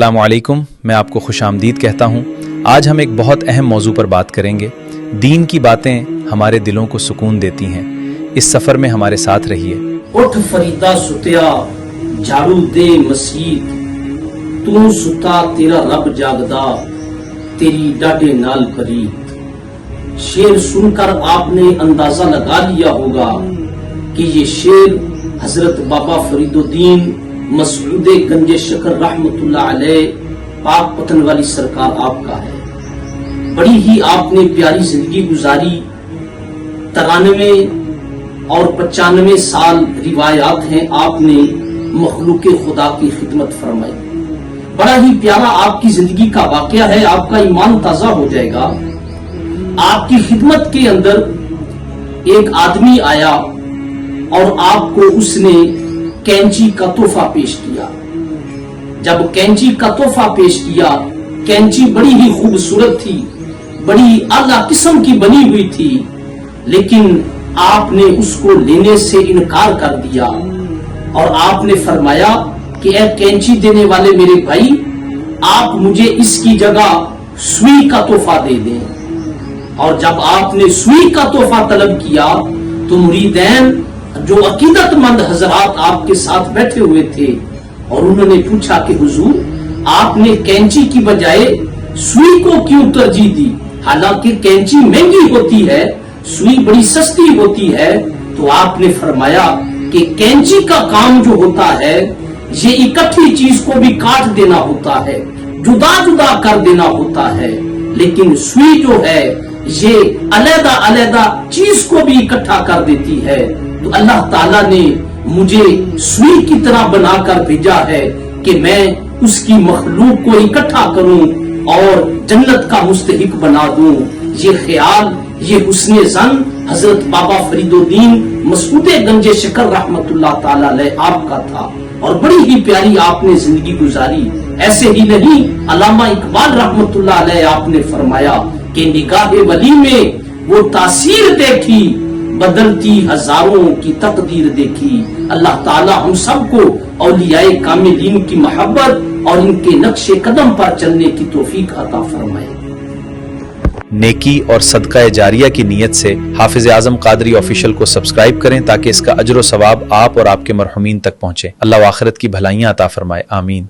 السلام علیکم، میں آپ کو خوش آمدید کہتا ہوں۔ آج ہم ایک بہت اہم موضوع پر بات کریں گے۔ دین کی باتیں ہمارے دلوں کو سکون دیتی ہیں۔ اس سفر میں ہمارے ساتھ رہیے۔ اٹھ فریدا ستیا، جھاڑو دے مسیت، تو ستا تیرا رب جاگدا، تیری ڈاڈے نال پریت۔ شعر سن کر آپ نے اندازہ لگا لیا ہوگا کہ یہ شعر حضرت بابا فرید الدین مسعود گنج شکر رحمت اللہ علیہ پاک پتن والی سرکار آپ کا ہے۔ بڑی ہی آپ نے پیاری زندگی گزاری۔ 93 اور 95 سال روایات ہیں آپ نے مخلوق خدا کی خدمت فرمائی۔ بڑا ہی پیارا آپ کی زندگی کا واقعہ ہے، آپ کا ایمان تازہ ہو جائے گا۔ آپ کی خدمت کے اندر ایک آدمی آیا اور آپ کو اس نے کینچی کا تحفہ پیش کیا۔ جب کینچی کا تحفہ پیش کیا، کینچی بڑی ہی خوبصورت تھی، بڑی اعلیٰ قسم کی بنی ہوئی تھی، لیکن آپ نے اس کو لینے سے انکار کر دیا اور آپ نے فرمایا کہ اے کینچی دینے والے میرے بھائی، آپ مجھے اس کی جگہ سوئی کا تحفہ دے دیں۔ اور جب آپ نے سوئی کا تحفہ طلب کیا تو مریدین جو عقیدت مند حضرات آپ کے ساتھ بیٹھے ہوئے تھے اور انہوں نے پوچھا کہ حضور، آپ نے کینچی کی بجائے سوئی کو کیوں ترجیح دی؟ حالانکہ کینچی مہنگی ہوتی ہے، سوئی بڑی سستی ہوتی ہے۔ تو آپ نے فرمایا کہ کینچی کا کام جو ہوتا ہے یہ اکٹھی چیز کو بھی کاٹ دینا ہوتا ہے، جدا جدا کر دینا ہوتا ہے، لیکن سوئی جو ہے یہ علیحدہ علیحدہ چیز کو بھی اکٹھا کر دیتی ہے۔ تو اللہ تعالیٰ نے مجھے سوئی کی طرح بنا کر بھیجا ہے کہ میں اس کی مخلوق کو اکٹھا کروں اور جنت کا مستحق بنا دوں۔ یہ خیال، یہ حسن ظن حضرت بابا فرید الدین مسعود گنج شکر رحمت اللہ تعالی علیہ آپ کا تھا اور بڑی ہی پیاری آپ نے زندگی گزاری۔ ایسے ہی نہیں، علامہ اقبال رحمت اللہ علیہ آپ نے فرمایا کہ نگاہ ولی میں وہ تاثیر دیکھی، بدلتی ہزاروں کی تقدیر دیکھی۔ اللہ تعالی ہم سب کو اولیاء کاملین کی محبت اور ان کے نقش قدم پر چلنے کی توفیق عطا فرمائے۔ نیکی اور صدقہ جاریہ کی نیت سے حافظ اعظم قادری آفیشل کو سبسکرائب کریں تاکہ اس کا اجر و ثواب آپ اور آپ کے مرحومین تک پہنچے۔ اللہ آخرت کی بھلائیاں عطا فرمائے، آمین۔